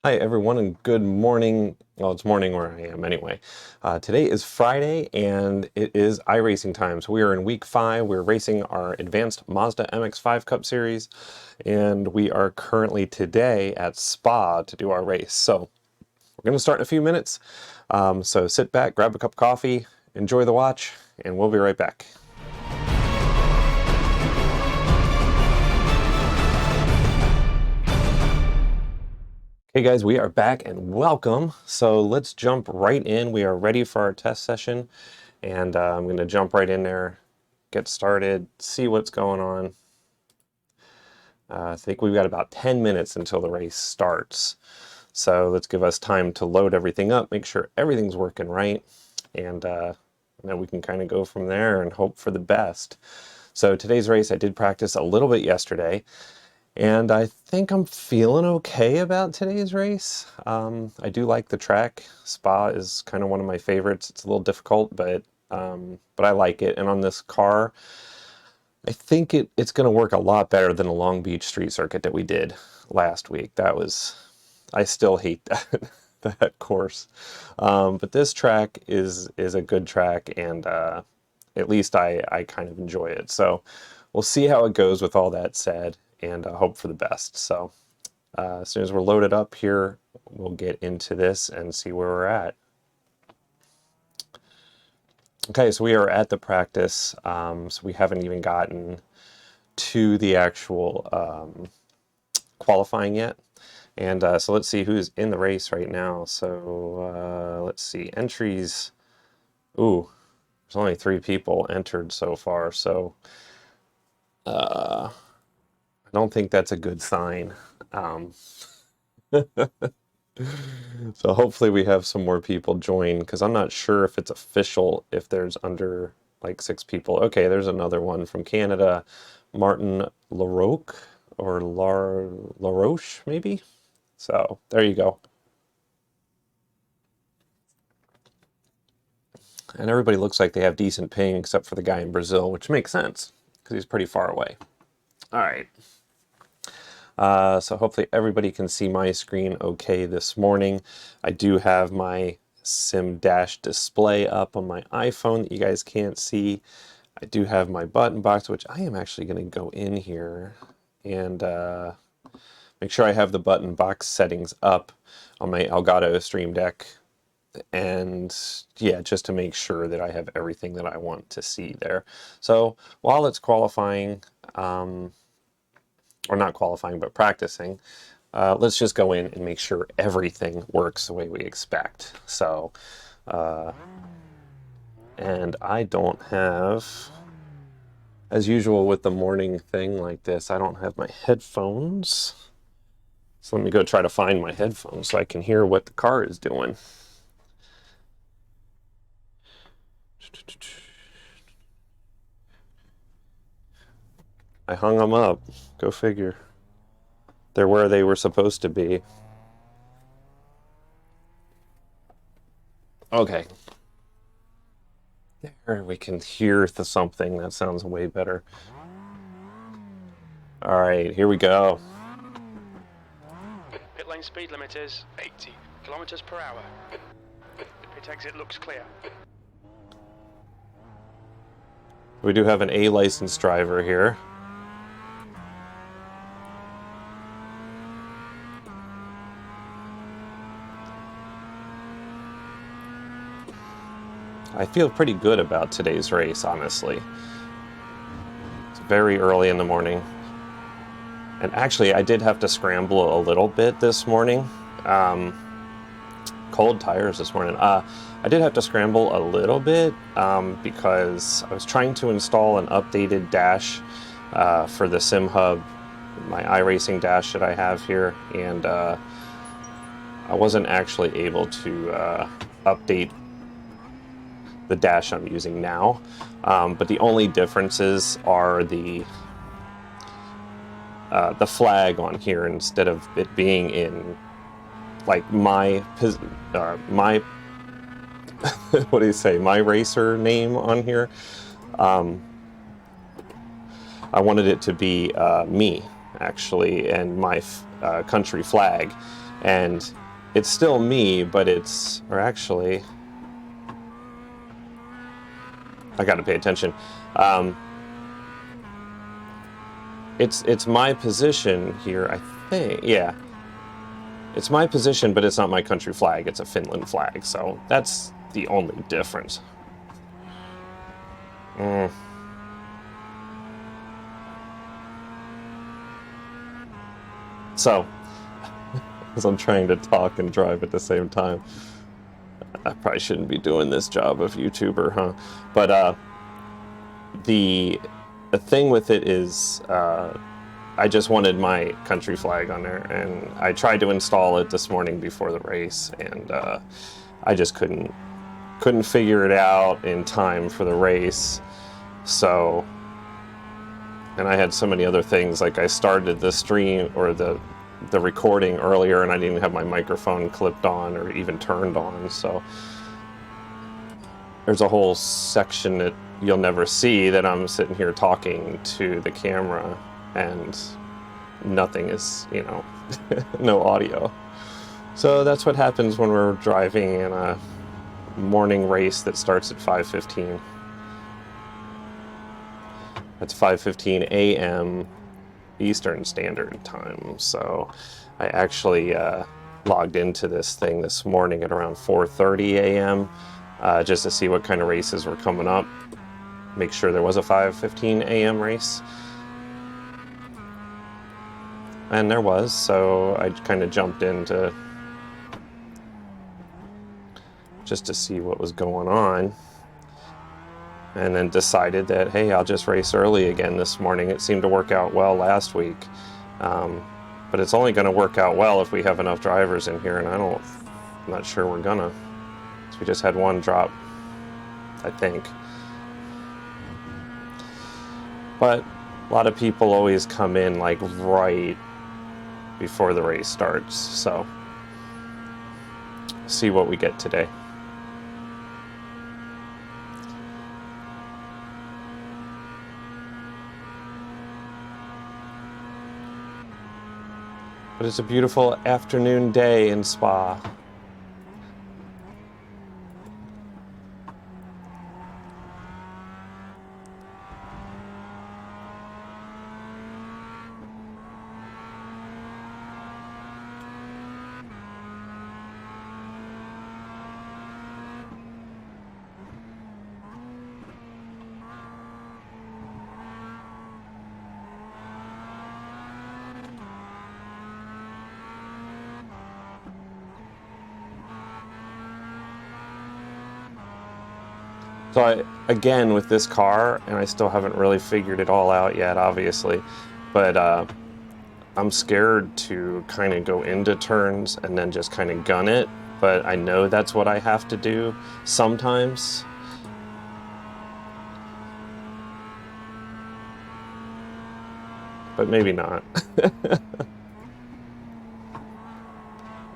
Hi everyone and good morning. Well, it's morning where I am anyway. Today is Friday and it is iRacing time. So we are in week 5. We're racing our advanced Mazda MX-5 Cup Series and we are currently today at Spa to do our race. So we're going to start in a few minutes. So sit back, grab a cup of coffee, enjoy the watch, and we'll be right back. Hey guys, we are back and welcome. So let's jump right in. We are ready for our test session and I'm going to jump right in there, get started, see what's going on. I think we've got about 10 minutes until the race starts. So let's give us time to load everything up, make sure everything's working right, and then we can kind of go from there and hope for the best. So today's race, I did practice a little bit yesterday. And I think I'm feeling okay about today's race. I do like the track. Spa is kind of one of my favorites. It's a little difficult, but I like it. And on this car, I think it's going to work a lot better than the Long Beach street circuit that we did last week. I still hate that course. But this track is a good track, and at least I kind of enjoy it. So we'll see how it goes with all that said, and hope for the best. So as soon as we're loaded up here, we'll get into this and see where we're at. Okay, so we are at the practice, so we haven't even gotten to the actual qualifying yet. And so let's see who's in the race right now. So let's see, entries. Ooh, there's only 3 people entered so far, so I don't think that's a good sign. So hopefully we have some more people join, because I'm not sure if it's official if there's under like 6 people. Okay, there's another one from Canada, Martin LaRoche or LaRoche maybe. So there you go. And everybody looks like they have decent ping except for the guy in Brazil, which makes sense because he's pretty far away. All right. So hopefully everybody can see my screen okay this morning. I do have my sim dash display up on my iPhone that you guys can't see. I do have my button box, which I am actually going to go in here and make sure I have the button box settings up on my Elgato Stream Deck. And yeah, just to make sure that I have everything that I want to see there. So while it's qualifying, or not qualifying, but practicing, let's just go in and make sure everything works the way we expect. So, and I don't have, as usual with the morning thing like this, I don't have my headphones. So let me go try to find my headphones so I can hear what the car is doing. I hung them up. Go figure. They're where they were supposed to be. Okay. There we can hear something. That sounds way better. All right, here we go. Pit lane speed limit is 80 kilometers per hour. Pit exit looks clear. We do have an A licensed driver here. I feel pretty good about today's race, honestly. It's very early in the morning. And actually, I did have to scramble a little bit this morning. Cold tires this morning. I did have to scramble a little bit because I was trying to install an updated dash for the Sim Hub, my iRacing dash that I have here, and I wasn't actually able to update the dash I'm using now. But the only differences are the flag on here, instead of it being in like my what do you say, my racer name on here. I wanted it to be me actually, and my country flag, and it's still me, but it's, or actually, I got to pay attention. It's my position here, I think. Yeah, it's my position, but it's not my country flag. It's a Finland flag, so that's the only difference. So, as I'm trying to talk and drive at the same time, I probably shouldn't be doing this job of YouTuber, huh? But the thing with it is, I just wanted my country flag on there, and I tried to install it this morning before the race, and I just couldn't figure it out in time for the race. So, and I had so many other things, like I started the stream or the recording earlier, and I didn't have my microphone clipped on or even turned on, so there's a whole section that you'll never see that I'm sitting here talking to the camera and nothing is, you know, no audio. So that's what happens when we're driving in a morning race that starts at 5:15. That's 5:15 a.m. Eastern Standard Time. So I actually logged into this thing this morning at around 4:30 a.m. Just to see what kind of races were coming up. Make sure there was a 5:15 a.m. race. And there was, so I kind of jumped into just to see what was going on. And then decided that, hey, I'll just race early again this morning. It seemed to work out well last week. But it's only going to work out well if we have enough drivers in here, and I'm not sure we're gonna. So we just had one drop, I think. But a lot of people always come in like right before the race starts, so see what we get today. But it's a beautiful afternoon day in Spa. So again, with this car, and I still haven't really figured it all out yet, obviously, but I'm scared to kind of go into turns and then just kind of gun it, but I know that's what I have to do sometimes. But maybe not.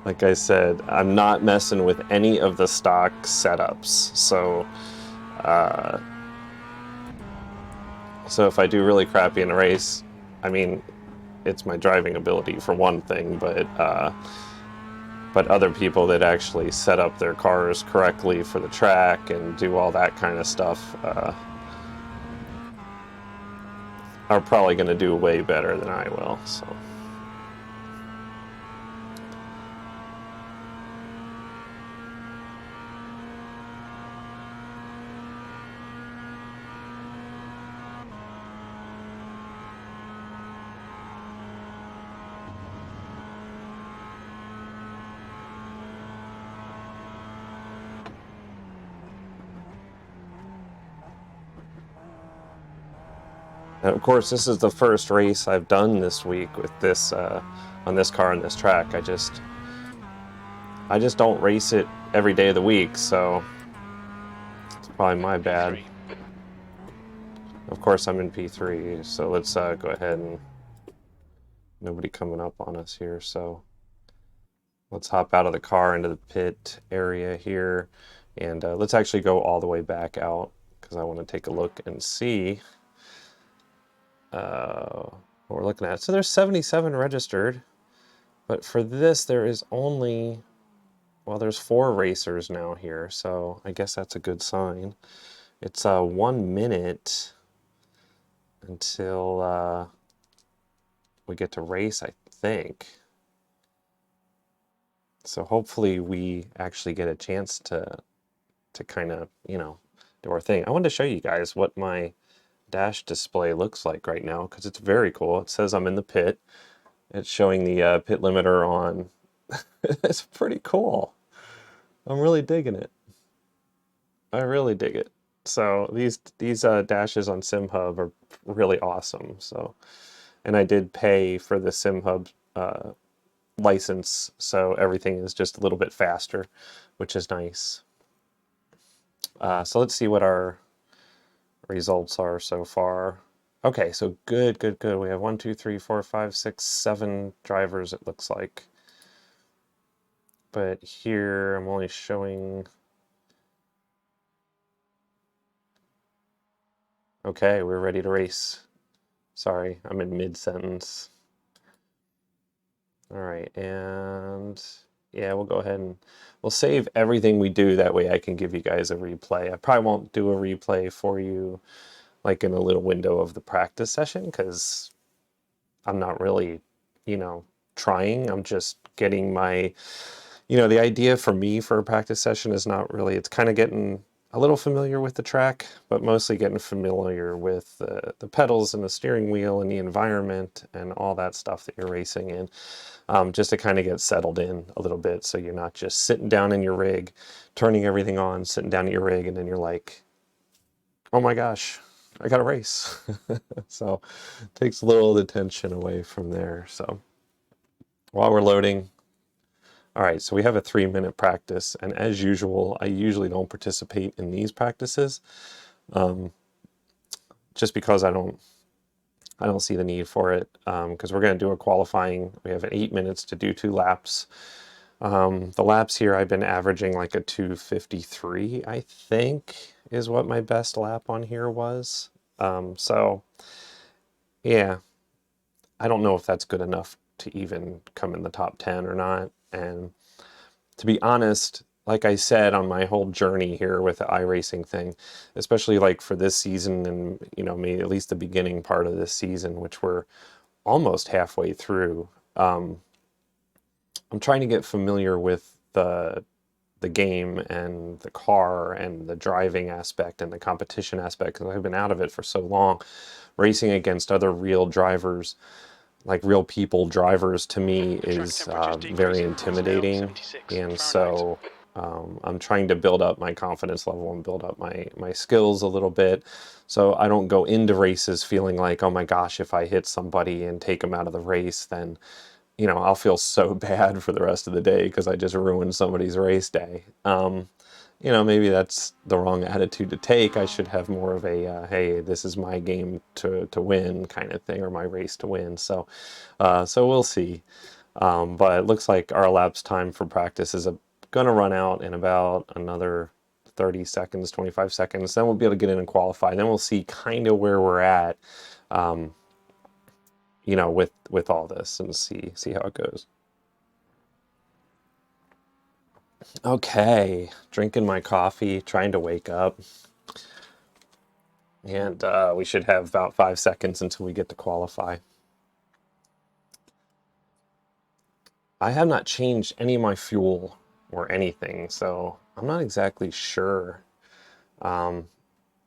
Like I said, I'm not messing with any of the stock setups, so if I do really crappy in a race, I mean, it's my driving ability for one thing, but other people that actually set up their cars correctly for the track and do all that kind of stuff are probably going to do way better than I will. So. And of course, this is the first race I've done this week with this on this car and this track. I just don't race it every day of the week, so it's probably my bad. P3. Of course, I'm in P3, so let's go ahead and nobody coming up on us here. So let's hop out of the car into the pit area here, and let's actually go all the way back out because I want to take a look and see what we're looking at. So there's 77 registered, But for this, there is only, well, there's 4 racers now here, so I guess that's a good sign. It's 1 minute until we get to race, I think. So hopefully we actually get a chance to kind of, do our thing. I wanted to show you guys what my dash display looks like right now, because it's very cool. It says I'm in the pit. It's showing the pit limiter on. It's pretty cool. I'm really digging it. I really dig it. So these dashes on SimHub are really awesome. So, and I did pay for the SimHub license, so everything is just a little bit faster, which is nice. So let's see what our results are so far. Okay, so good. We have 1, 2, 3, 4, 5, 6, 7 drivers, it looks like. But here I'm only showing. Okay, we're ready to race. Sorry, I'm in mid-sentence. All right, and yeah, we'll go ahead and we'll save everything we do. That way I can give you guys a replay. I probably won't do a replay for you like in a little window of the practice session, because I'm not really, trying. I'm just getting my, the idea for me for a practice session is not really, it's kind of getting a little familiar with the track, but mostly getting familiar with the pedals and the steering wheel and the environment and all that stuff that you're racing in, just to kind of get settled in a little bit, so you're not just sitting down in your rig, turning everything on, sitting down at your rig, and then you're like, oh my gosh, I got to race. So it takes a little of the tension away from there. So while we're loading, all right, so we have a 3-minute practice, and as usual, I usually don't participate in these practices, just because I don't see the need for it, because we're going to do a qualifying. We have 8 minutes to do 2 laps. The laps here, I've been averaging like a 2:53, I think, is what my best lap on here was. So yeah, I don't know if that's good enough to even come in the top 10 or not. And to be honest, like I said on my whole journey here with the iRacing thing, especially like for this season and, maybe at least the beginning part of this season, which we're almost halfway through, I'm trying to get familiar with the game and the car and the driving aspect and the competition aspect, because I've been out of it for so long. Racing against other real drivers, like real people drivers, to me is very intimidating. And so I'm trying to build up my confidence level and build up my skills a little bit, so I don't go into races feeling like, oh my gosh, if I hit somebody and take them out of the race, then I'll feel so bad for the rest of the day because I just ruined somebody's race day. Maybe that's the wrong attitude to take. I should have more of a, hey, this is my game to win kind of thing, or my race to win. So we'll see. But it looks like our elapsed time for practice is going to run out in about another 30 seconds, 25 seconds. Then we'll be able to get in and qualify. Then we'll see kind of where we're at, with all this, and see how it goes. Okay, drinking my coffee, trying to wake up, and we should have about 5 seconds until we get to qualify. I have not changed any of my fuel or anything, so I'm not exactly sure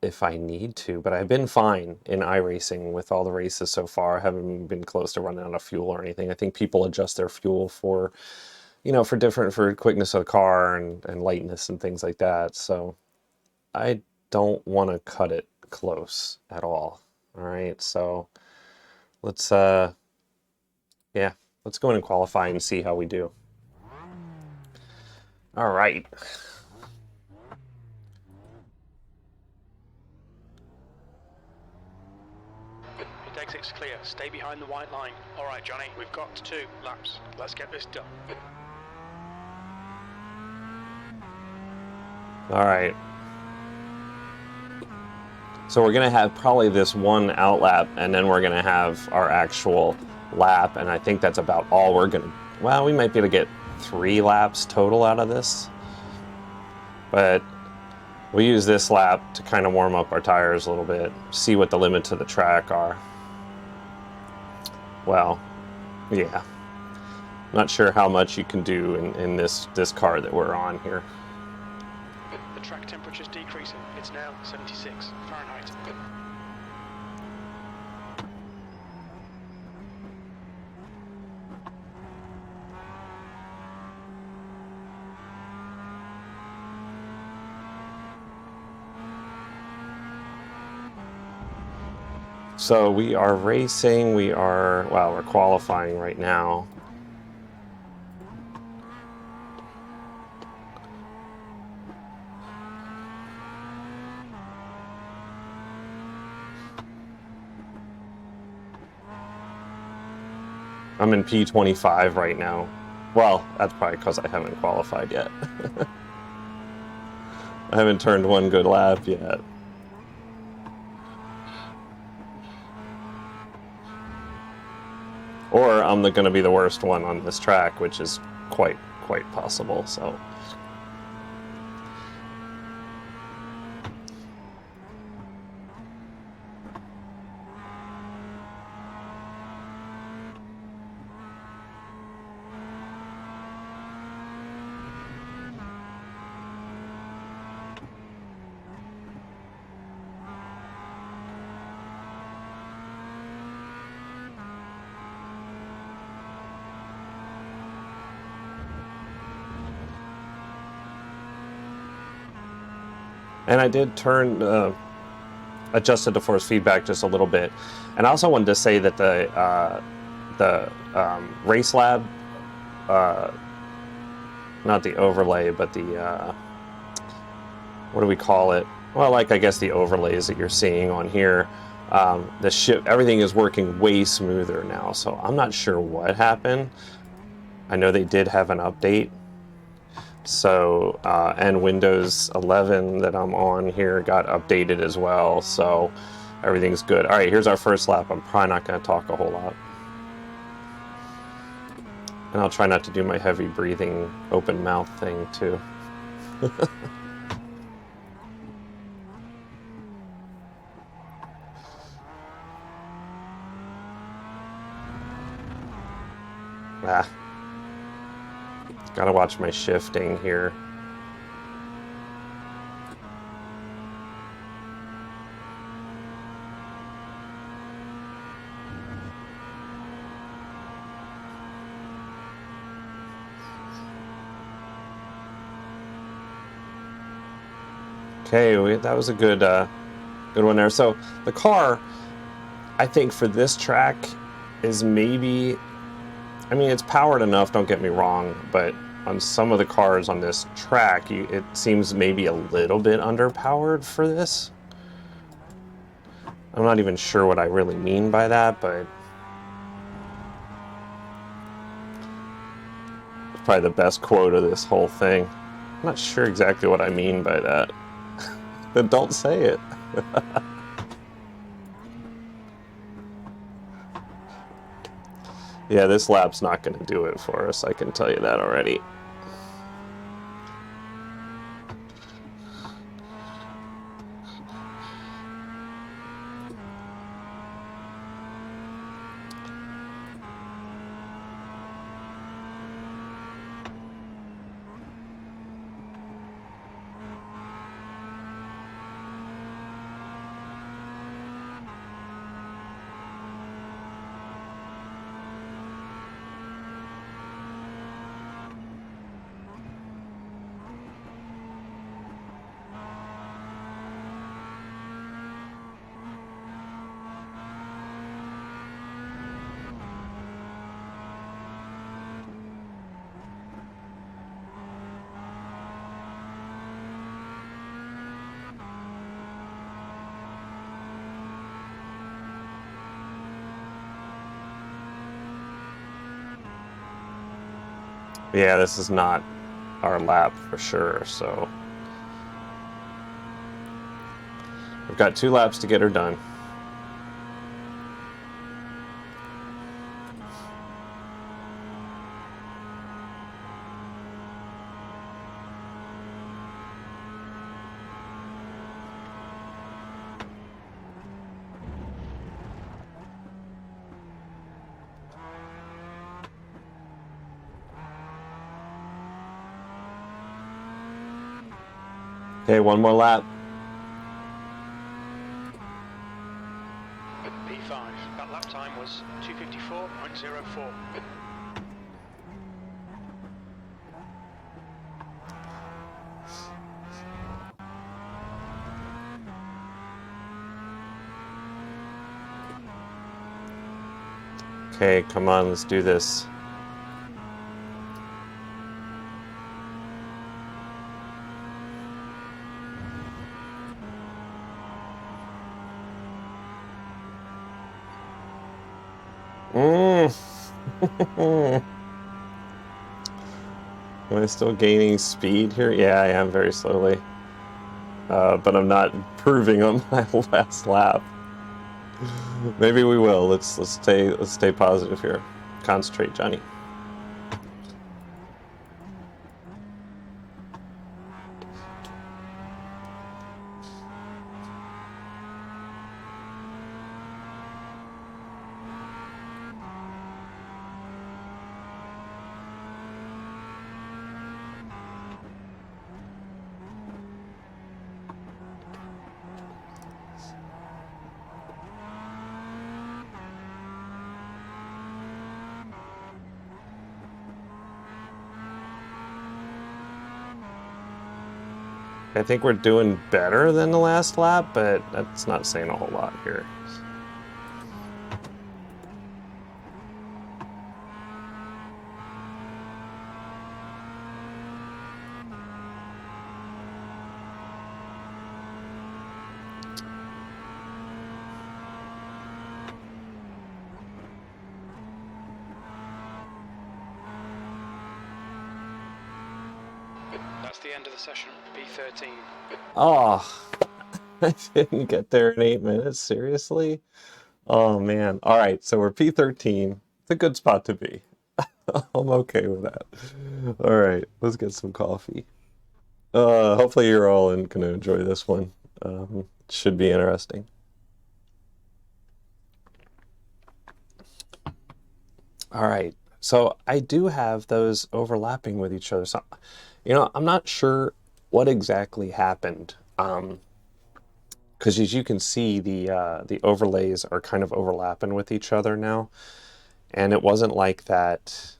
if I need to, but I've been fine in iRacing with all the races so far. I haven't been close to running out of fuel or anything. I think people adjust their fuel for for quickness of the car and lightness and things like that. So I don't want to cut it close at all. All right, so let's let's go in and qualify and see how we do. All right. Pit exit's clear. Stay behind the white line. All right, Johnny, we've got 2 laps. Let's get this done. All right. So we're going to have probably this one out lap, and then we're going to have our actual lap, and I think that's about all we're going well, we might be able to get 3 laps total out of this. But we'll use this lap to kind of warm up our tires a little bit, see what the limits of the track are. Well, yeah. Not sure how much you can do in this car that we're on here. The track temperature's decreasing. It's now 76 Fahrenheit. So we are racing, well, we're qualifying right now. I'm in P25 right now. Well, that's probably because I haven't qualified yet. I haven't turned one good lap yet. Or I'm going to be the worst one on this track, which is quite possible, so. And I did adjusted the force feedback just a little bit. And I also wanted to say that the Race Lab, not the overlay, but the, what do we call it? Well, like, I guess the overlays that you're seeing on here, everything is working way smoother now. So I'm not sure what happened. I know they did have an update. So, and Windows 11 that I'm on here got updated as well, so everything's good. All right, here's our first lap. I'm probably not going to talk a whole lot. And I'll try not to do my heavy breathing, open mouth thing, too. Gotta watch my shifting here. Okay, that was a good one there. So the car, I think for this track is maybe, I mean, it's powered enough, don't get me wrong, but on some of the cars on this track, it seems maybe a little bit underpowered for this. I'm not even sure what I really mean by that, but it's probably the best quote of this whole thing. I'm not sure exactly what I mean by that. Then don't say it. Yeah, this lap's not going to do it for us, I can tell you that already. Yeah, this is not our lap for sure, so we've got 2 laps to get her done. Okay, one more lap. P5. That lap time was 2:54.04. Okay, come on, let's do this. Am I still gaining speed here? Yeah, I am very slowly. But I'm not improving on my last lap. Maybe we will. Let's stay positive here. Concentrate, Johnny. I think we're doing better than the last lap, but that's not saying a whole lot here. That's the end of the session. P13. Oh, I didn't get there in 8 minutes. Seriously? Oh man. All right, so we're P13. It's a good spot to be. I'm okay with that. All right, let's get some coffee. Hopefully you're all gonna enjoy this one. Should be interesting. All right, so I do have those overlapping with each other. So, I'm not sure what exactly happened. Because as you can see, the overlays are kind of overlapping with each other now, and it wasn't like that.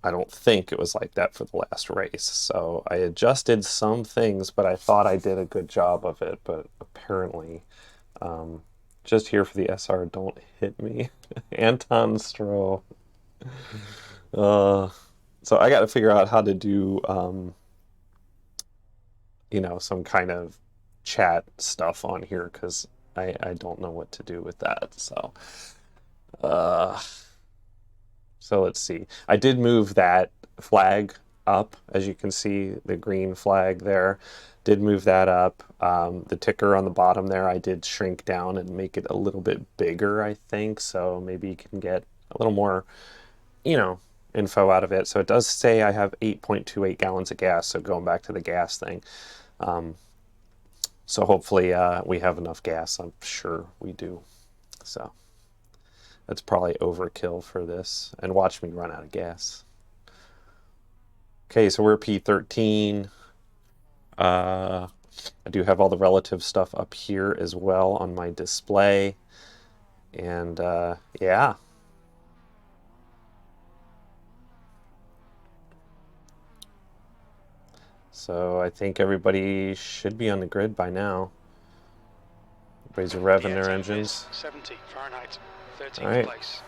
I don't think it was like that for the last race. So I adjusted some things, but I thought I did a good job of it. But apparently, just here for the SR, don't hit me, Anton Stroll. So I got to figure out how to do, some kind of chat stuff on here because I don't know what to do with that. Uh, so let's see. I did move that flag up, as you can see, the green flag there. Did move that up. The ticker on the bottom there, I did shrink down and make it a little bit bigger, I think. So maybe you can get a little more, info out of it. So it does say I have 8.28 gallons of gas. So going back to the gas thing. So hopefully we have enough gas. I'm sure we do. So that's probably overkill for this. And watch me run out of gas. Okay, so we're P13. I do have all the relative stuff up here as well on my display. And yeah. So I think everybody should be on the grid by now. Everybody's revving their engines. 70 Fahrenheit, 13th All right. place.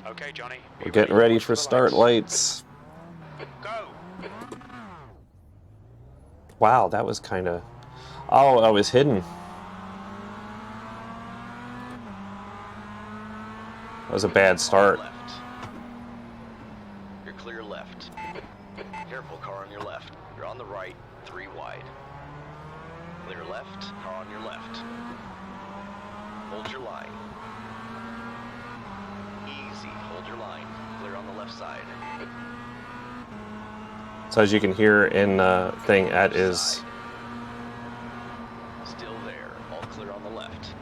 Okay, Johnny. We're getting ready for start lights. Go. Wow, that was kind of... Oh, I was hidden. That was a bad start. Left. You're clear left. Careful, car on your left. You're on the right, 3 wide. Clear left, car on your left. Hold your line. Easy, hold your line. Clear on the left side. So as you can hear in the thing, that is... Still there, all clear on the left.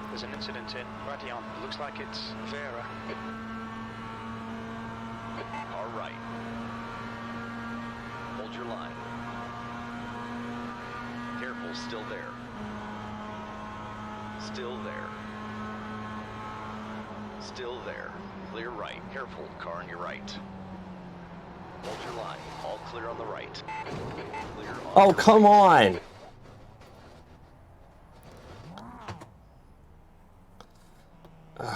There's an incident in Radion. Looks like it's Vera. Car right. your line. Careful, still there. Still there. Still there. Clear right. Careful, car on your right. Hold your line. All clear on the right. Clear on Oh, your come right. on!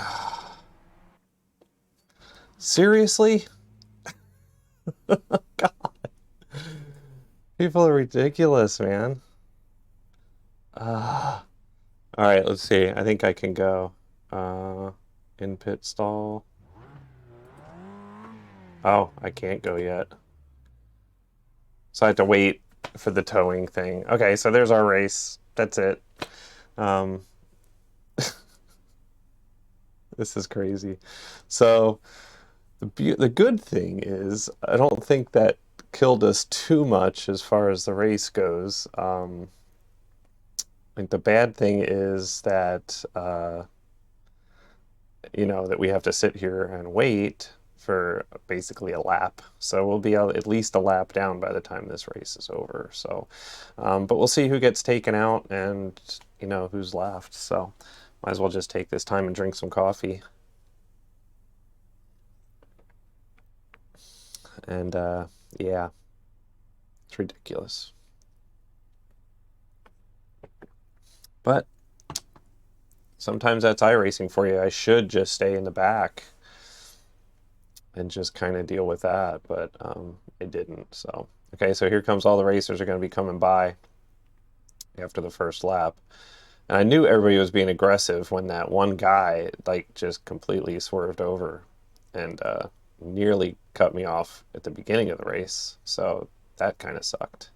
Seriously? God. People are ridiculous, man. All right, let's see. I think I can go. In pit stall. Oh, I can't go yet. So I have to wait for the towing thing. Okay, so there's our race. That's it. This is crazy. So the good thing is I don't think that killed us too much as far as the race goes. Like the bad thing is that you know, that we have to sit here and wait for basically a lap. So we'll be at least a lap down by the time this race is over. So, but we'll see who gets taken out and, you know, who's left. So might as well just take this time and drink some coffee. And yeah, it's ridiculous. But sometimes that's iRacing for you. I should just stay in the back and just kind of deal with that, but I didn't. So, okay, so here comes all the racers are going to be coming by after the first lap. And I knew everybody was being aggressive when that one guy, like, just completely swerved over and nearly cut me off at the beginning of the race. So that kind of sucked.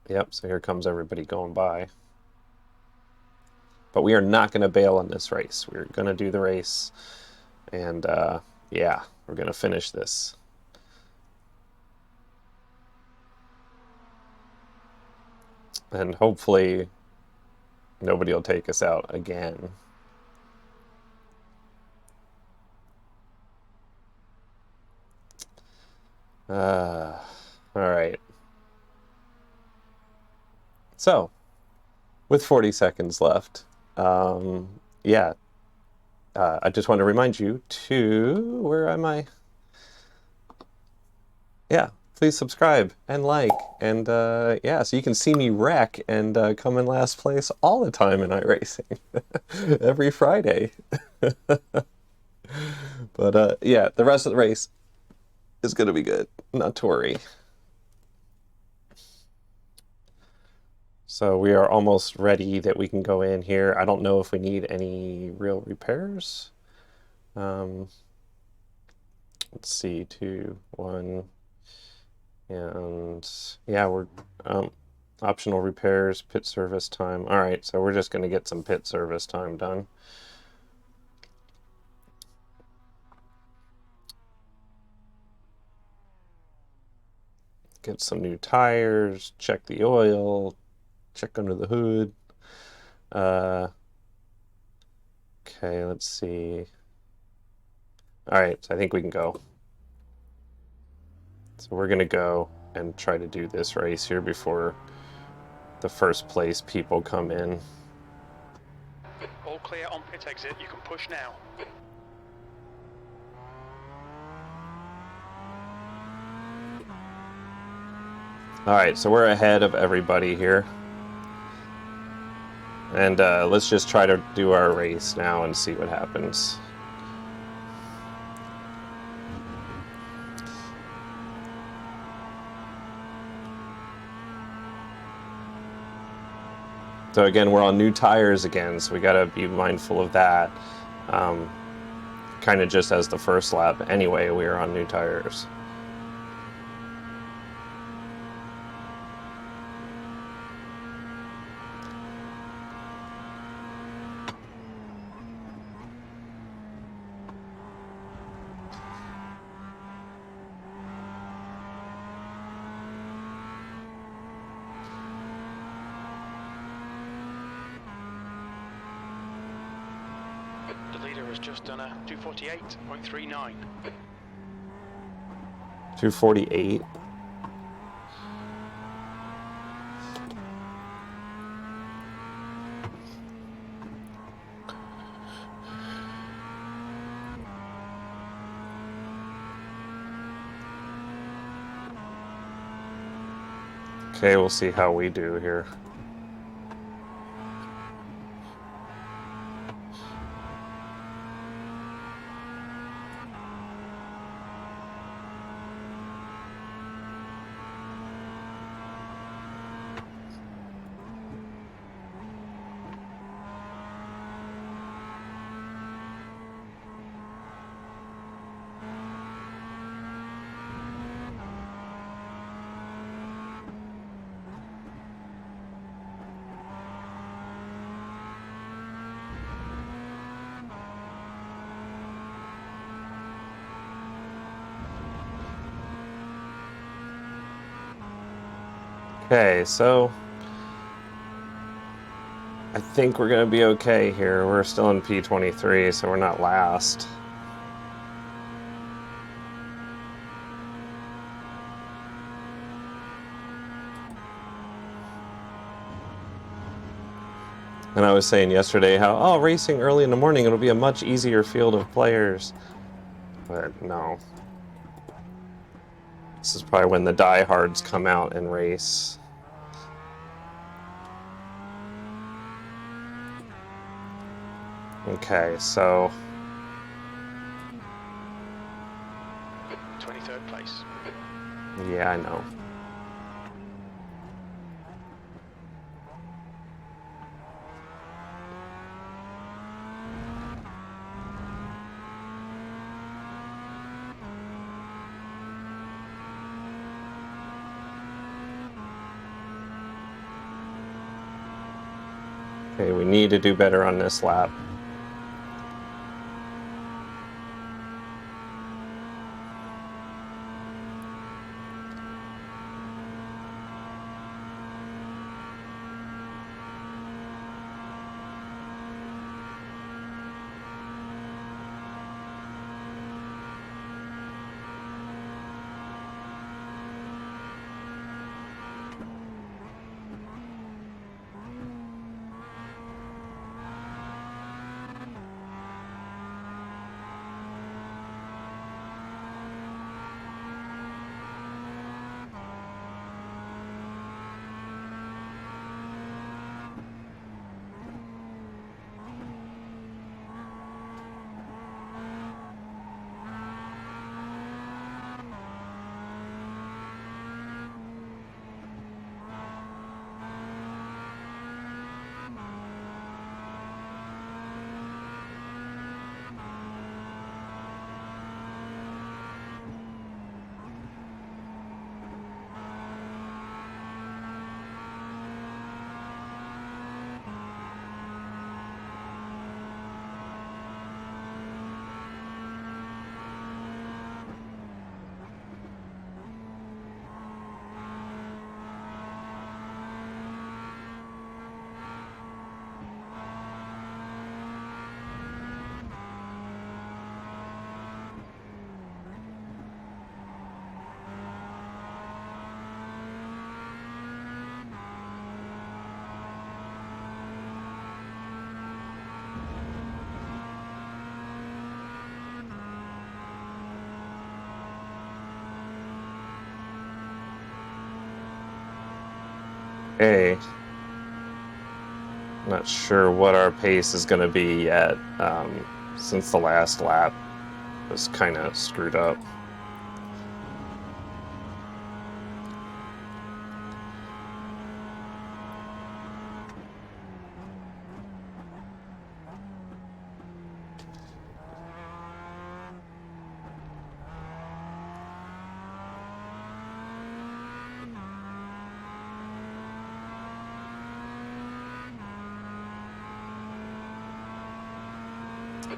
Yep, so here comes everybody going by. But we are not going to bail on this race. We're going to do the race. And yeah, we're going to finish this. And hopefully nobody will take us out again. All right. So, with 40 seconds left, yeah, I just want to remind you to, where am I? Yeah, please subscribe and like, and yeah, so you can see me wreck and come in last place all the time in iRacing, every Friday. But yeah, the rest of the race is going to be good, not to worry. So we are almost ready that we can go in here. I don't know if we need any real repairs. Let's see, 2, 1, and yeah, we're optional repairs, pit service time. All right, so we're just going to get some pit service time done. Get some new tires, check the oil, check under the hood. Okay, let's see. All right, so I think we can go. So we're gonna go and try to do this race here before the first place people come in. All clear on pit exit, you can push now. All right, so we're ahead of everybody here. And let's just try to do our race now and see what happens. So again, we're on new tires again, so we gotta be mindful of that. Kind of just as the first lap anyway, we were on new tires. The leader has just done a 248.39. 248. Okay, we'll see how we do here. Okay, so I think we're going to be okay here. We're still in P23, so we're not last. And I was saying yesterday how, oh, racing early in the morning, it'll be a much easier field of players. But no. This is probably when the diehards come out and race. Okay, so 23rd place. yeah, I know. Okay, we need to do better on this lap. Okay. Not sure what our pace is going to be yet, since the last lap was kind of screwed up.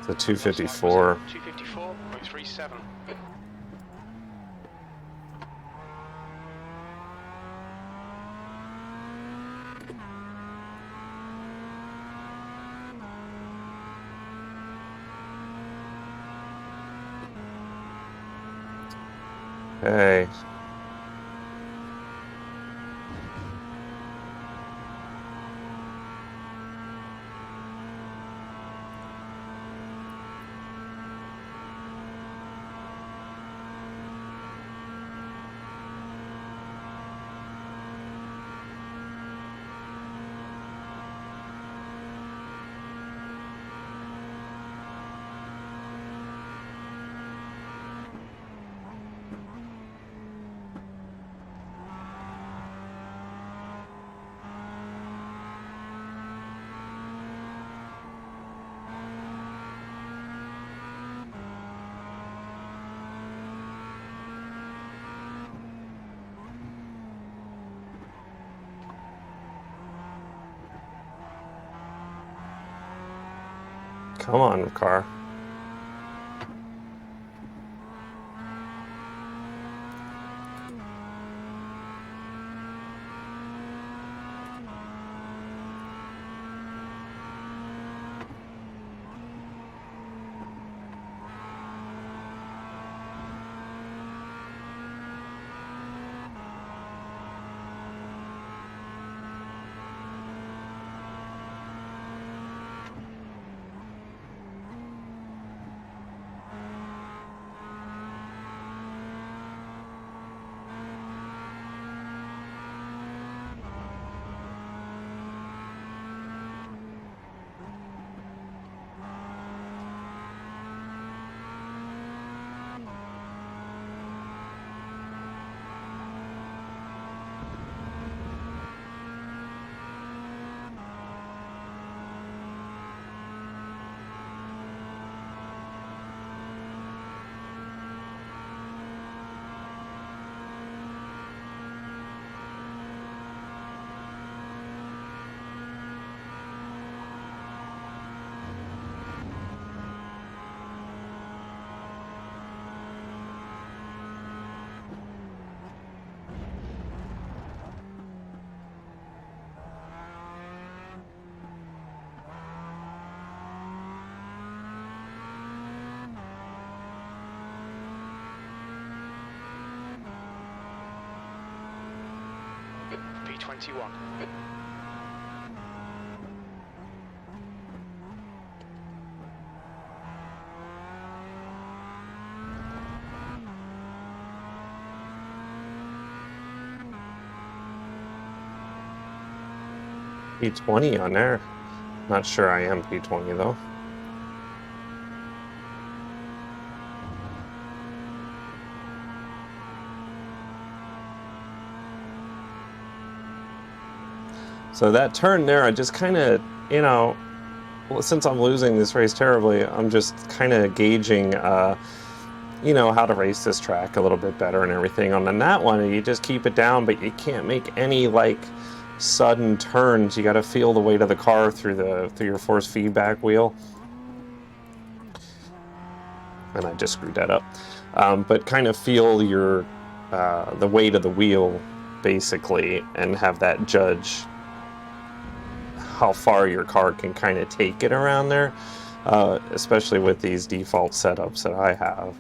The 254. 254.37. Okay. Come on, car. P21. P20 on there. Not sure I am P20 though. So that turn there, I just kind of, you know, well, since I'm losing this race terribly, I'm just kind of gauging, you know, how to race this track a little bit better and everything. On that one, you just keep it down, but you can't make any like sudden turns. You got to feel the weight of the car through your force feedback wheel. And I just screwed that up. But kind of feel your the weight of the wheel basically, and have that judge how far your car can kind of take it around there, especially with these default setups that I have.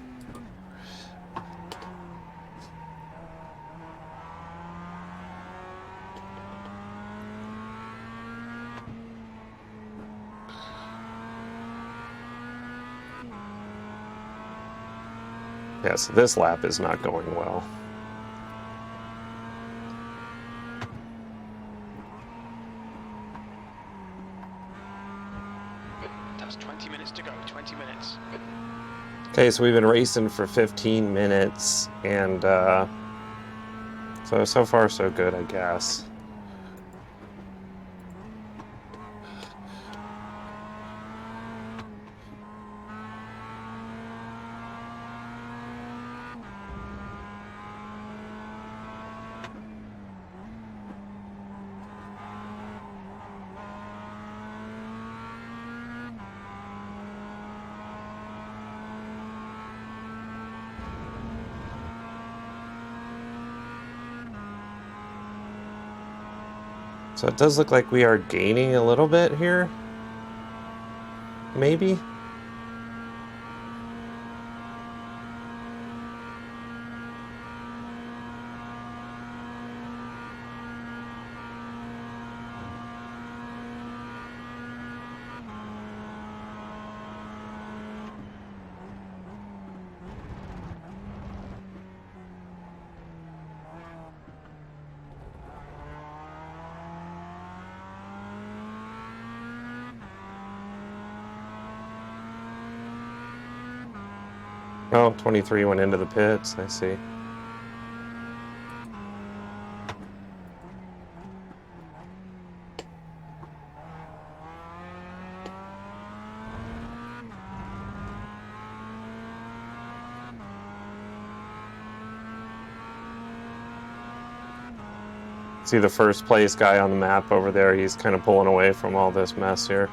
Yeah, so this lap is not going well. That's 20 minutes to go, 20 minutes. Okay, so we've been racing for 15 minutes, and so far so good, I guess. So it does look like we are gaining a little bit here. Maybe? Oh, 23 went into the pits, I see. See the first place guy on the map over there, he's kind of pulling away from all this mess here.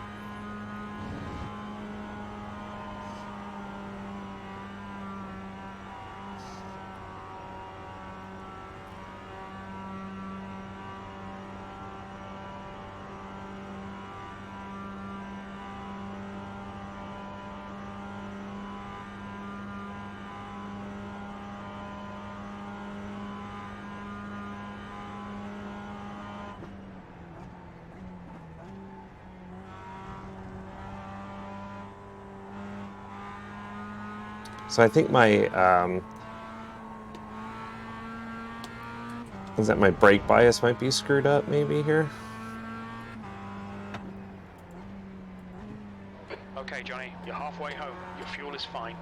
So I think my is that my brake bias might be screwed up maybe here. Okay, Johnny, you're halfway home. Your fuel is fine.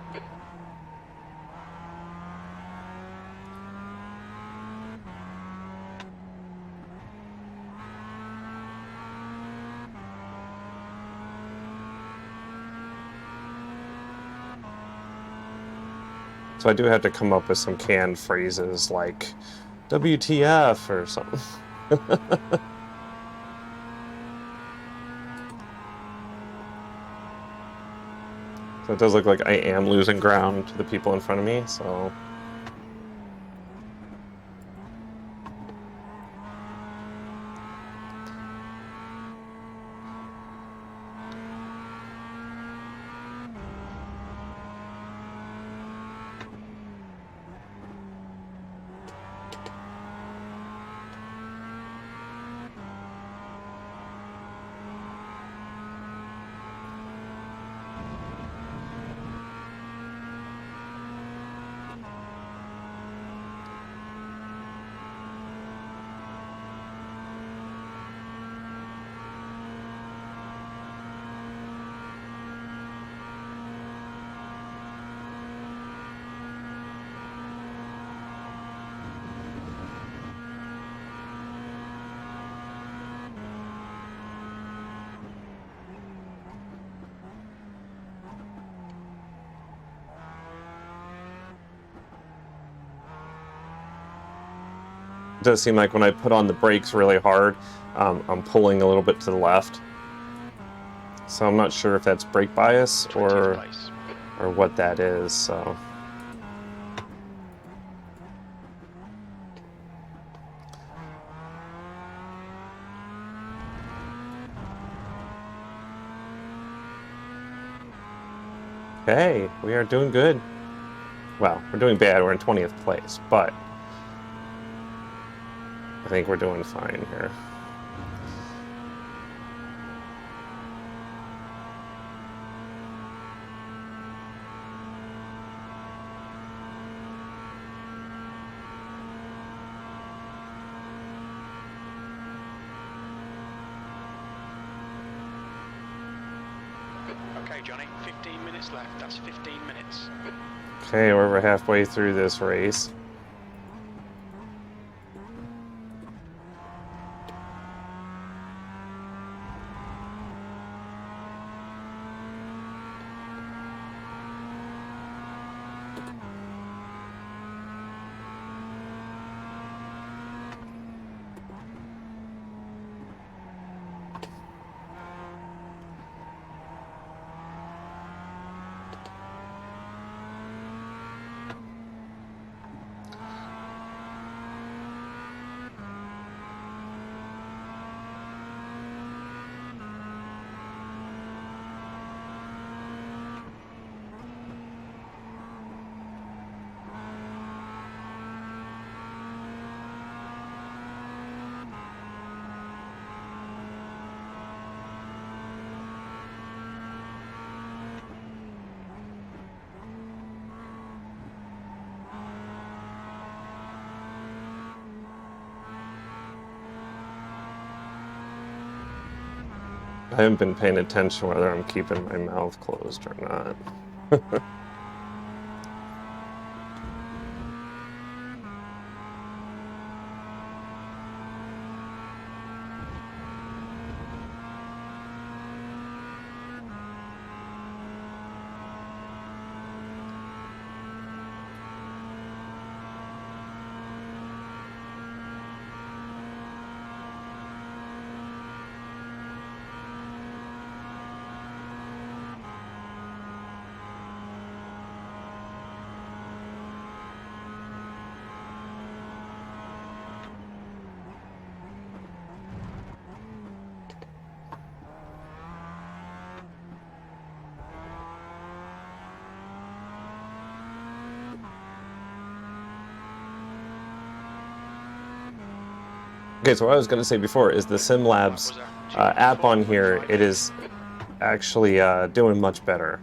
So I do have to come up with some canned phrases like WTF or something. So it does look like I am losing ground to the people in front of me, so... It does seem like when I put on the brakes really hard, I'm pulling a little bit to the left. So I'm not sure if that's brake bias or what that is, so... Hey, we are doing good. Well, we're doing bad, we're in 20th place, but I think we're doing fine here. Okay, Johnny, 15 minutes left. That's 15 minutes. Okay, we're over halfway through this race. I haven't been paying attention whether I'm keeping my mouth closed or not. Okay, so what I was going to say before is the SimLabs app on here, it is actually doing much better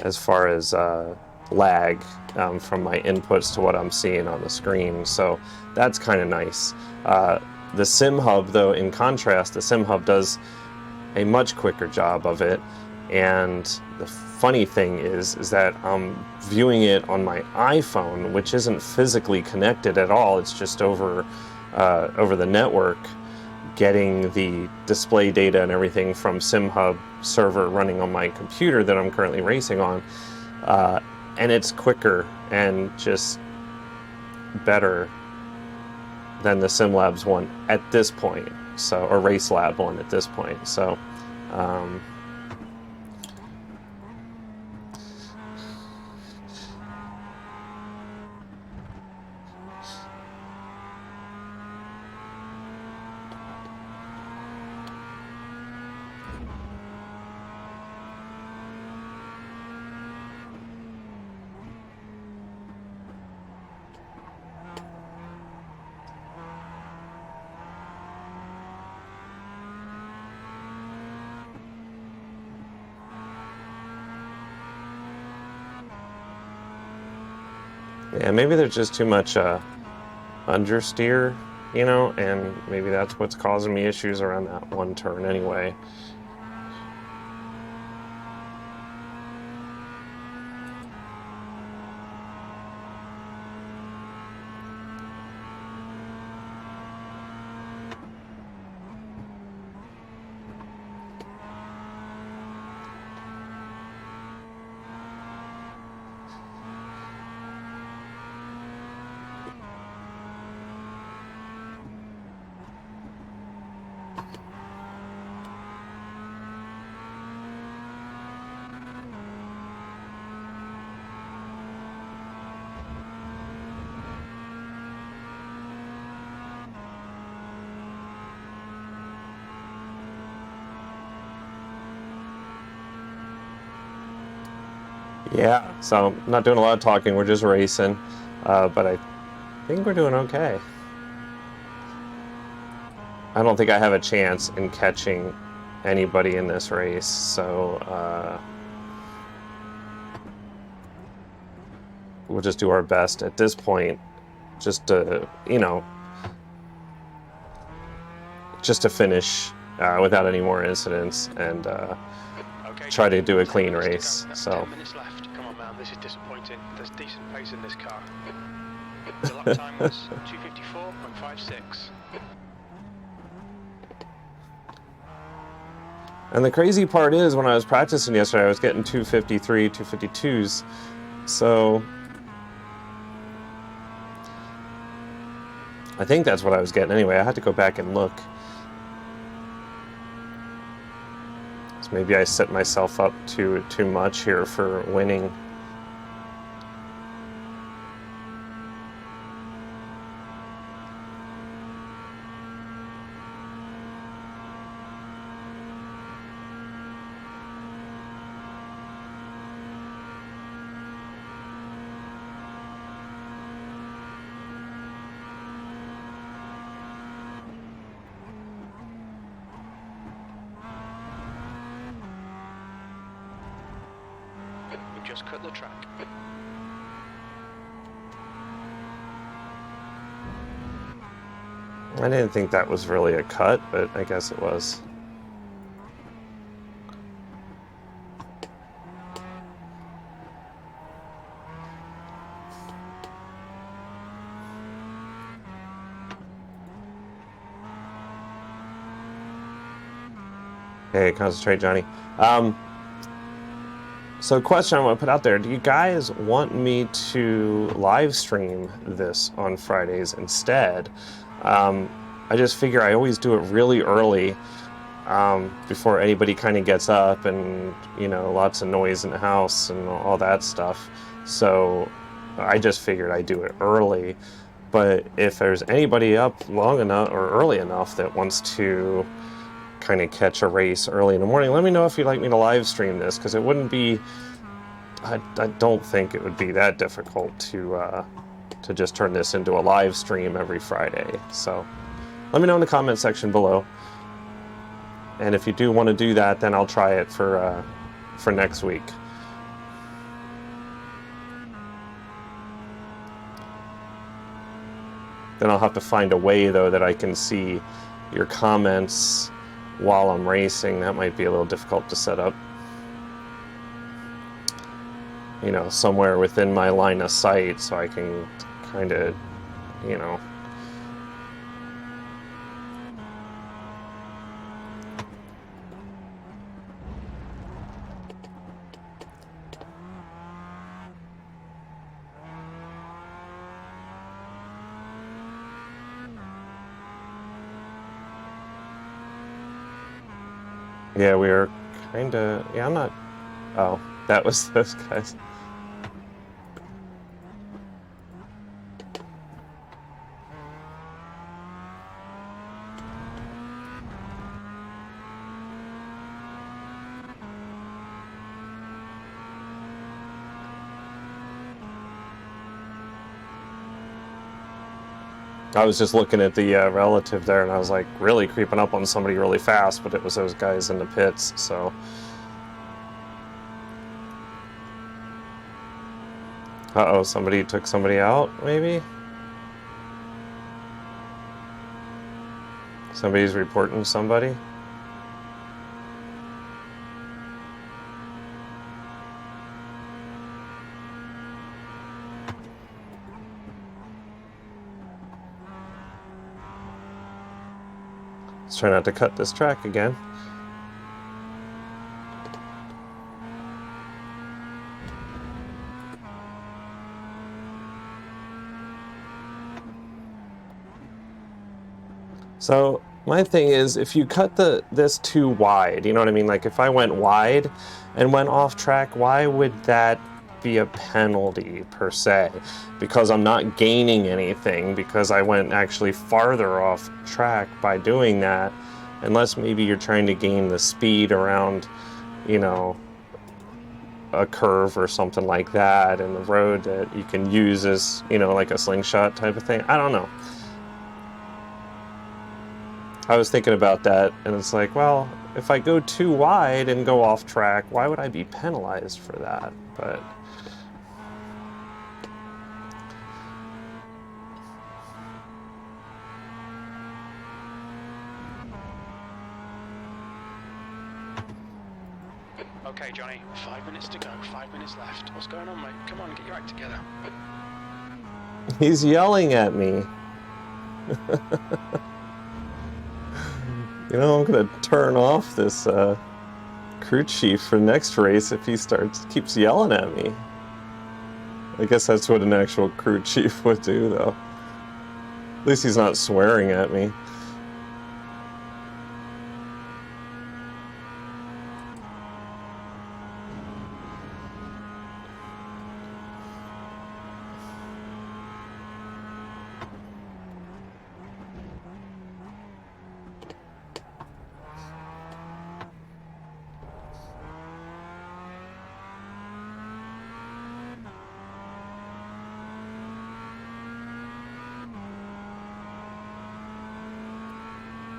as far as lag from my inputs to what I'm seeing on the screen, so that's kind of nice. The Sim Hub, though, in contrast, the Sim Hub does a much quicker job of it, and the funny thing is that I'm viewing it on my iPhone, which isn't physically connected at all. It's just over the network, getting the display data and everything from SimHub server running on my computer that I'm currently racing on, and it's quicker and just better than the SimLabs one at this point, so, or RaceLab one at this point. So yeah, maybe there's just too much understeer, you know, and maybe that's what's causing me issues around that one turn anyway. Yeah, so I'm not doing a lot of talking, we're just racing, but I think we're doing okay. I don't think I have a chance in catching anybody in this race, so we'll just do our best at this point, just to, you know, just to finish without any more incidents and try to do a clean race. So 10 minutes left. Come on, man, this is disappointing. There's decent pace in this car. The lap time was 2:54.56. And the crazy part is, when I was practicing yesterday, I was getting 253, 252s. So I think that's what I was getting anyway. I had to go back and look. So maybe I set myself up too much here for winning. Just cut the track. I didn't think that was really a cut, but I guess it was. Okay, concentrate, Johnny. So question I want to put out there, do you guys want me to live stream this on Fridays instead? I just figure I always do it really early before anybody kind of gets up and, you know, lots of noise in the house and all that stuff. So I just figured I'd do it early. But if there's anybody up long enough or early enough that wants to kind of catch a race early in the morning, let me know if you'd like me to live stream this, because it wouldn't be, I don't think it would be that difficult to to just turn this into a live stream every Friday. So let me know in the comment section below. And if you do want to do that, then I'll try it for next week. Then I'll have to find a way, though, that I can see your comments while I'm racing. That might be a little difficult to set up. You know, somewhere within my line of sight so I can kind of, you know... Yeah, we were kind of... Yeah, I'm not... Oh, that was those guys. I was just looking at the relative there, and I was like really creeping up on somebody really fast, but it was those guys in the pits, so... Uh-oh, somebody took somebody out, maybe? Somebody's reporting somebody? Let's try not to cut this track again. So my thing is, if you cut this too wide, you know what I mean? Like if I went wide and went off track, why would that be a penalty per se? Because I'm not gaining anything because I went actually farther off track by doing that, unless maybe you're trying to gain the speed around, you know, a curve or something like that in the road that you can use as, you know, like a slingshot type of thing. I don't know. I was thinking about that, and it's like, well, if I go too wide and go off track, why would I be penalized for that? But Okay, Johnny, 5 minutes to go, 5 minutes left. What's going on, mate? Come on, get your act together. he's yelling at me. You know, I'm gonna turn off this crew chief for next race if he keeps yelling at me. I guess that's what an actual crew chief would do, though. At least he's not swearing at me.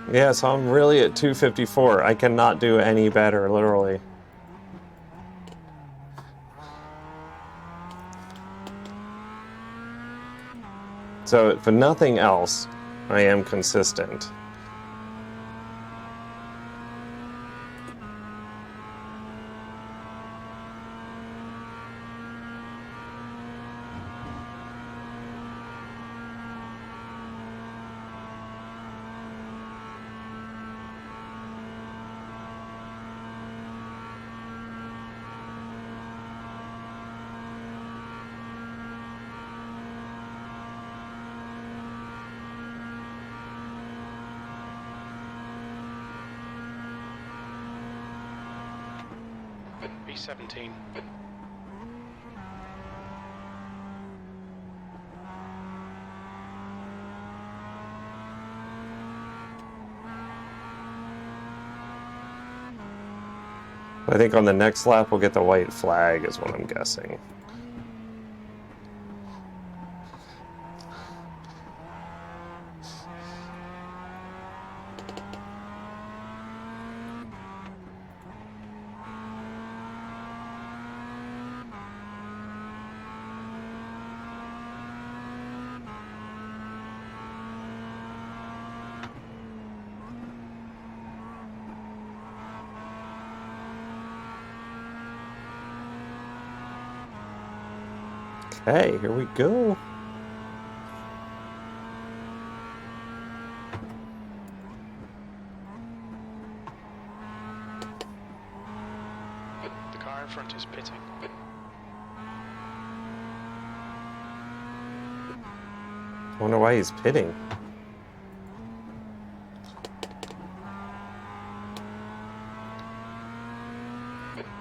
Yeah, so I'm really at 254. I cannot do any better, literally. So, for nothing else, I am consistent. B17. I think on the next lap we'll get the white flag is what I'm guessing. Hey, here we go. The car in front is pitting. I wonder why he's pitting.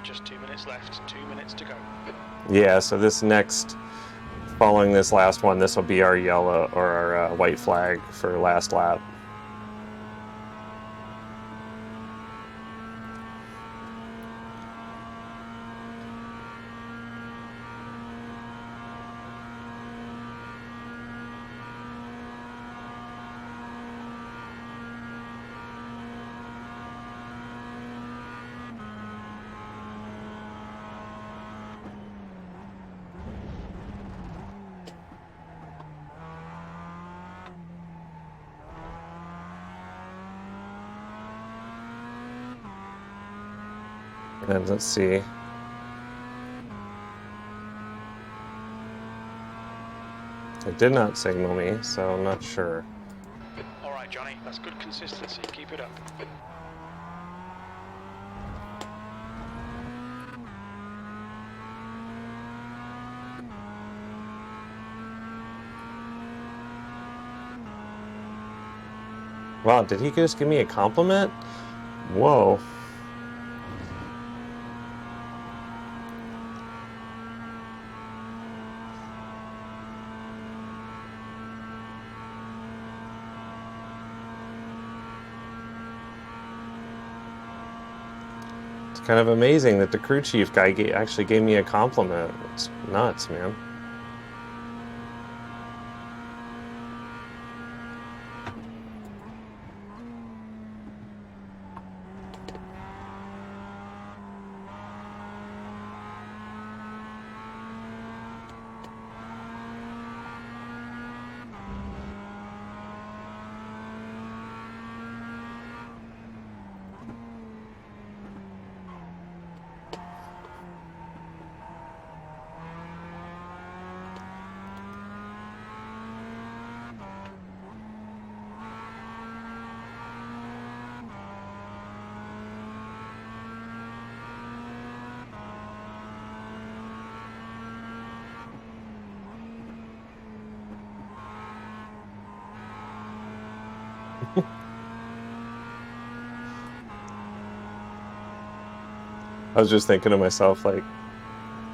Just 2 minutes left, 2 minutes to go. Yeah, so this next, following this last one, this will be our yellow or our white flag for last lap. And let's see. It did not signal me, so I'm not sure. All right, Johnny, that's good consistency. Keep it up. Wow, did he just give me a compliment? Whoa. It's kind of amazing that the crew chief guy actually gave me a compliment. It's nuts, man. I was just thinking to myself, like,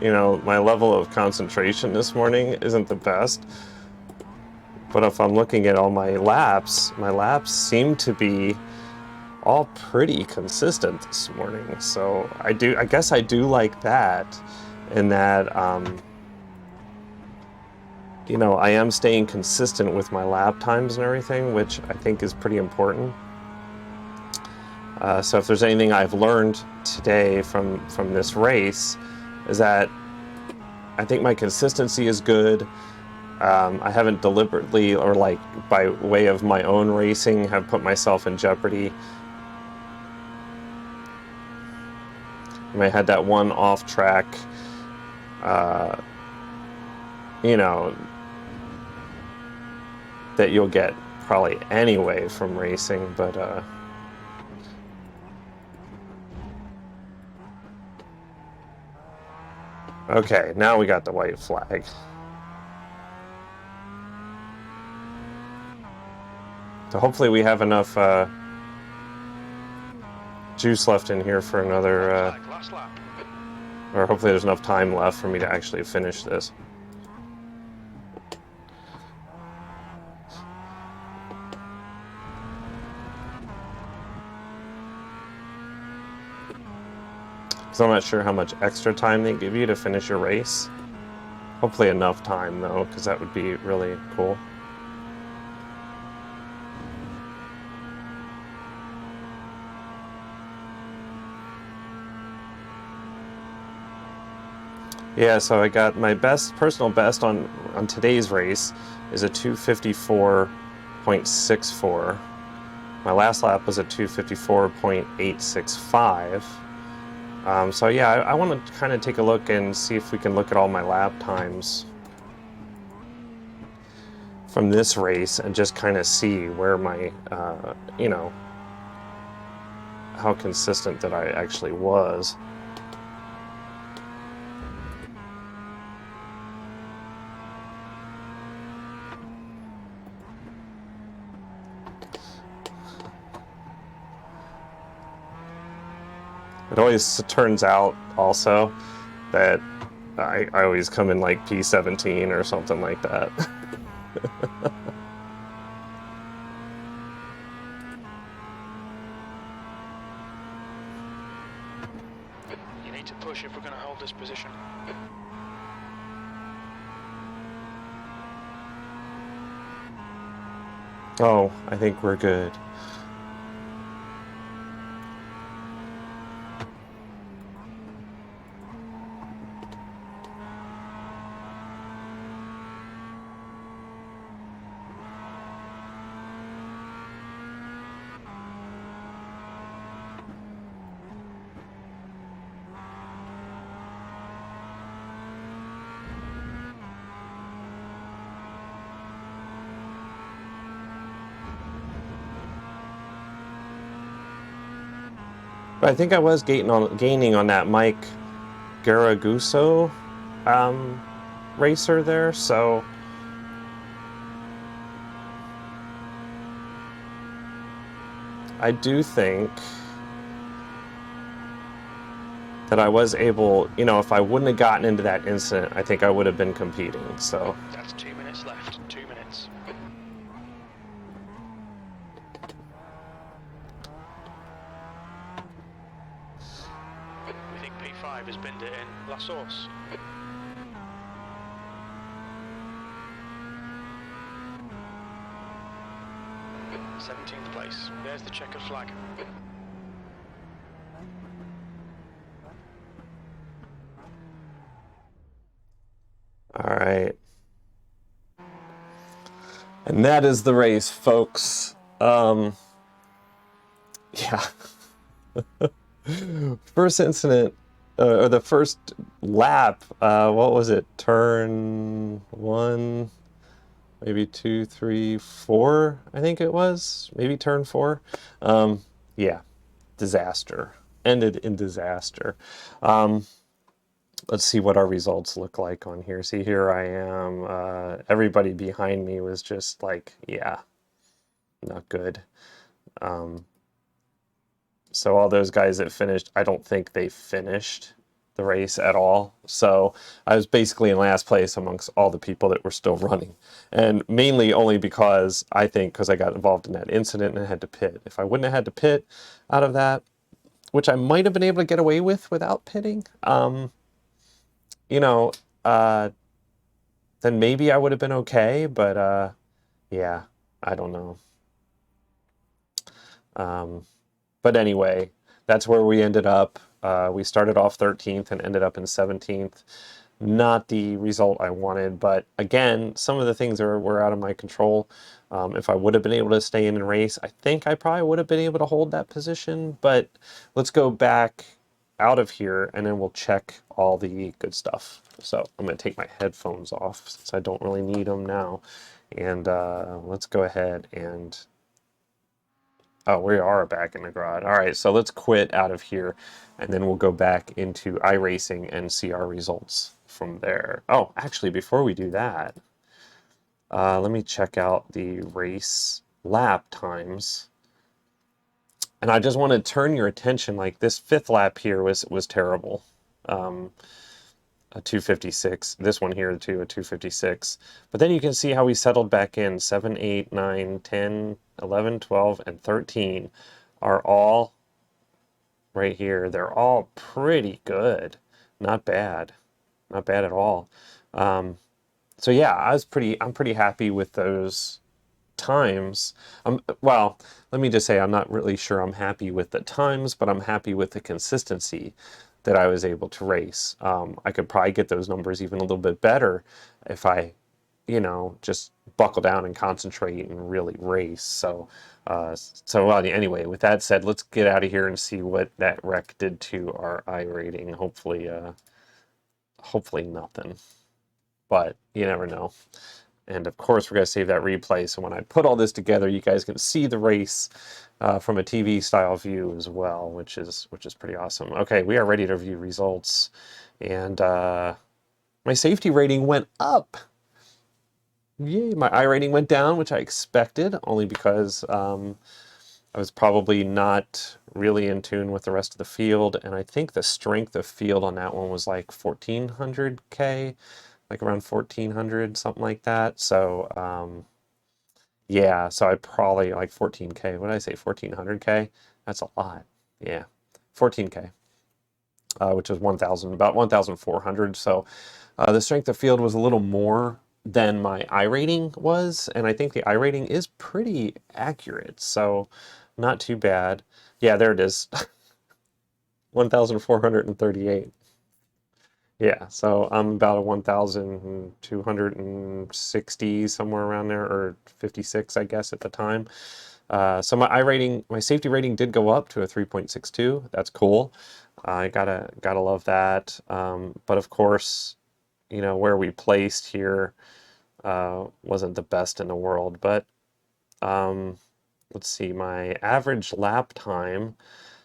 you know, my level of concentration this morning isn't the best. But if I'm looking at all my laps seem to be all pretty consistent this morning. So I guess I do like that, in that, you know, I am staying consistent with my lap times and everything, which I think is pretty important. So if there's anything I've learned today from this race, is that I think my consistency is good. I haven't deliberately, or like by way of my own racing, have put myself in jeopardy. I had that one off track, you know, that you'll get probably anyway from racing, but okay, now we got the white flag. So hopefully we have enough juice left in here for another, Last lap. or hopefully there's enough time left for me to actually finish this. Because I'm not sure how much extra time they give you to finish your race. Hopefully enough time, though, because that would be really cool. Yeah, so I got my personal best on today's race is a 254.64. My last lap was a 254.865. So yeah, I want to kind of take a look and see if we can look at all my lap times from this race and just kind of see where my, you know, how consistent that I actually was. It always turns out also that I always come in like P17 or something like that. You need to push if we're going to hold this position. Oh, I think we're good. But I think I was gaining on that Mike Garaguso racer there, so I do think that I was able, you know, if I wouldn't have gotten into that incident, I think I would have been competing, so. That's 2 minutes left. 2 minutes. We think P5 has binned it in La Source. th place. There's the checkered flag. All right. And that is the race, folks. Yeah. First incident, or the first lap, what was it? Turn 1, maybe 2, 3, 4, I think it was. Maybe turn 4. Yeah, disaster. Ended in disaster. Let's see what our results look like on here. See, here I am. Everybody behind me was just like, yeah, not good. So all those guys that finished, I don't think they finished the race at all. So I was basically in last place amongst all the people that were still running. And mainly only because I got involved in that incident and had to pit. If I wouldn't have had to pit out of that, which I might have been able to get away with without pitting, you know, then maybe I would have been okay, but yeah, I don't know. But anyway, that's where we ended up. We started off 13th and ended up in 17th. Not the result I wanted, but again, some of the things were out of my control. If I would have been able to stay in and race, I think I probably would have been able to hold that position, but let's go back out of here and then we'll check all the good stuff. So I'm going to take my headphones off since I don't really need them now. And let's go ahead and... Oh, we are back in the garage. All right, so let's quit out of here, and then we'll go back into iRacing and see our results from there. Oh, actually, before we do that, let me check out the race lap times. And I just want to turn your attention, like this 5th lap here was terrible. A 256. This one here too, a 256. But then you can see how we settled back in. 7, 8, 9, 10, 11, 12, and 13 are all right here. They're all pretty good. Not bad. Not bad at all. So yeah, I'm pretty happy with those times. Well, let me just say I'm not really sure I'm happy with the times, but I'm happy with the consistency that I was able to race. I could probably get those numbers even a little bit better if I, you know, just buckle down and concentrate and really race. So well, anyway, with that said, let's get out of here and see what that wreck did to our I rating. Hopefully nothing, but you never know. And of course, we're going to save that replay. So when I put all this together, you guys can see the race from a TV style view as well, which is pretty awesome. Okay, we are ready to review results. And my safety rating went up. Yay, my I rating went down, which I expected, only because I was probably not really in tune with the rest of the field. And I think the strength of field on that one was like 1400K. Like around 1400, something like that. So yeah, so I probably like 14K. What did I say? 1400K? That's a lot. Yeah, 14K, which was 1000, about 1400. So the strength of field was a little more than my I rating was, and I think the I rating is pretty accurate. So not too bad. Yeah, there it is. 1438. Yeah, so I'm about a 1,260, somewhere around there, or 56, I guess, at the time. So my I rating, my safety rating did go up to a 3.62. That's cool. I gotta love that. But of course, you know, where we placed here wasn't the best in the world. But let's see, my average lap time.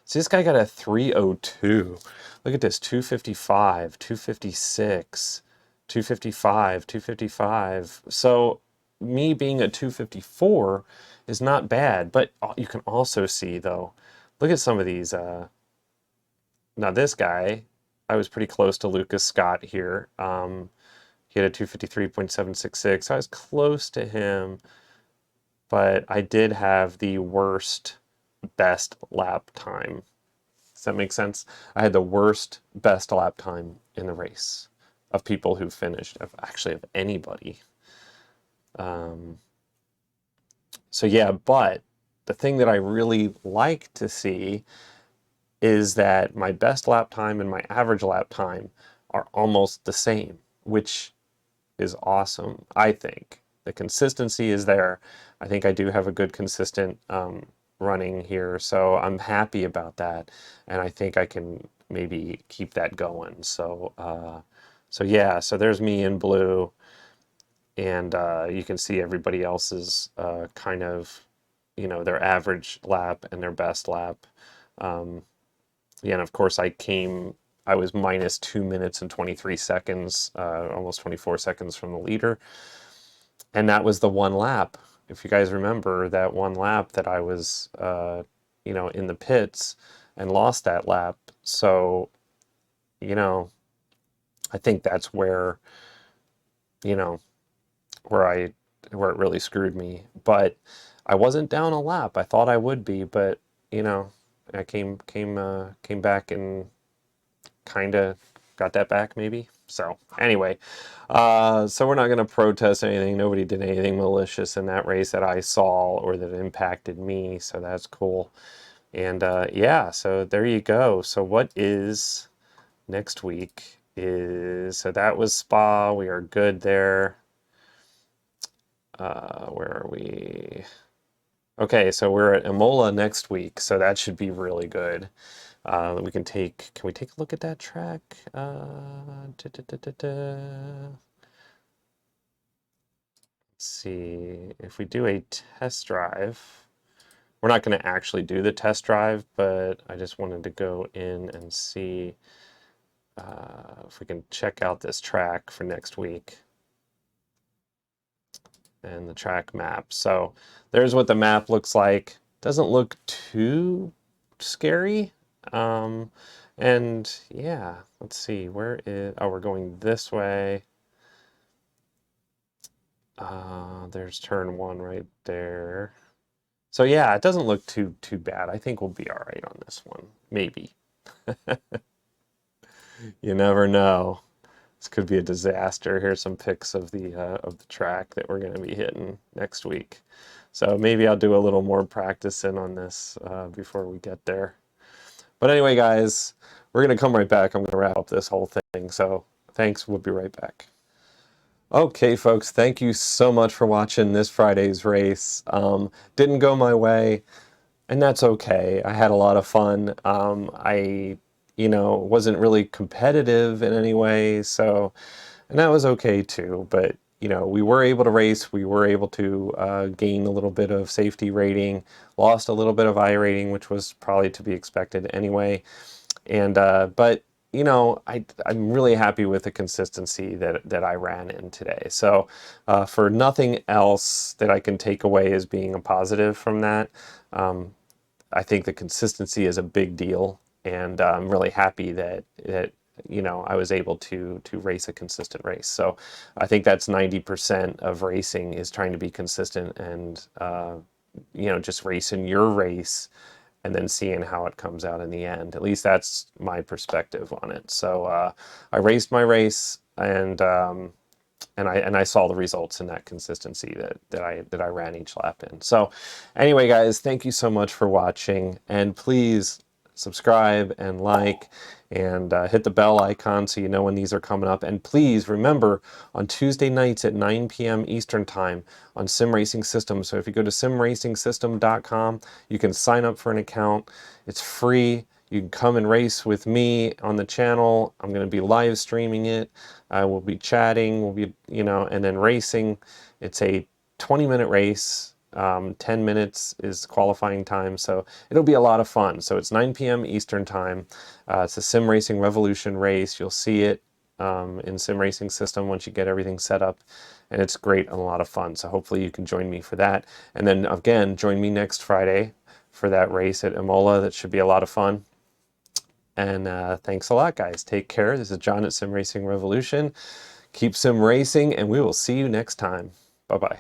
See, this guy got a 302. Look at this, 255, 256, 255, 255. So me being a 254 is not bad, but you can also see, though, look at some of these. Now this guy, I was pretty close to Lucas Scott here. He had a 253.766, so I was close to him, but I did have the worst best lap time. Does that make sense? I had the worst best lap time in the race of people who finished, actually of anybody. So yeah, but the thing that I really like to see is that my best lap time and my average lap time are almost the same, which is awesome, I think. The consistency is there. I think I do have a good consistent running here, so I'm happy about that, and I think I can maybe keep that going. So so yeah, so there's me in blue, and you can see everybody else's kind of, you know, their average lap and their best lap. Yeah, and of course I was minus 2 minutes and 23 seconds, almost 24 seconds from the leader, and that was the one lap. If you guys remember that one lap that I was, you know, in the pits and lost that lap. So, you know, I think that's where, you know, where it really screwed me. But I wasn't down a lap. I thought I would be, but you know, I came back and kind of got that back maybe. So anyway, so we're not going to protest anything. Nobody did anything malicious in that race that I saw or that impacted me. So that's cool. And yeah, so there you go. So what is next week so that was Spa. We are good there. Where are we? Okay, so we're at Imola next week, so that should be really good. Can we take a look at that track? Let's see, if we do a test drive, we're not going to actually do the test drive, but I just wanted to go in and see if we can check out this track for next week and the track map. So there's what the map looks like. Doesn't look too scary. And yeah, let's see, where is, oh, we're going this way. There's turn 1 right there. So yeah, it doesn't look too bad. I think we'll be all right on this one, maybe. You never know. This could be a disaster. Here's some pics of the track that we're going to be hitting next week. So maybe I'll do a little more practicing on this before we get there. But anyway, guys, we're going to come right back. I'm going to wrap up this whole thing. So thanks. We'll be right back. Okay, folks, thank you so much for watching this Friday's race. Didn't go my way, and that's okay. I had a lot of fun. I, you know, wasn't really competitive in any way, so, and that was okay too. But you know, we were able to race, we were able to gain a little bit of safety rating, lost a little bit of I rating, which was probably to be expected anyway. And but you know, I'm really happy with the consistency that I ran in today. So for nothing else that I can take away as being a positive from that, I think the consistency is a big deal, and I'm really happy that you know, I was able to race a consistent race. So I think that's 90% of racing, is trying to be consistent and you know, just racing your race and then seeing how it comes out in the end. At least that's my perspective on it. So I raced my race, and I saw the results in that consistency that I ran each lap in. So anyway, guys, thank you so much for watching, and please subscribe and like, and hit the bell icon so you know when these are coming up. And please remember, on Tuesday nights at 9 p.m. Eastern Time on Sim Racing System. So if you go to simracingsystem.com, you can sign up for an account. It's free. You can come and race with me on the channel. I'm going to be live streaming it. I will be chatting. We'll be, you know, and then racing. It's a 20-minute race. 10 minutes is qualifying time, so it'll be a lot of fun. So it's 9 p.m. Eastern Time. It's a Sim Racing Revolution race. You'll see it in Sim Racing System once you get everything set up, and it's great and a lot of fun. So hopefully you can join me for that. And then again, join me next Friday for that race at Imola. That should be a lot of fun. And thanks a lot, guys. Take care. This is John at Sim Racing Revolution. Keep sim racing, and we will see you next time. Bye-bye.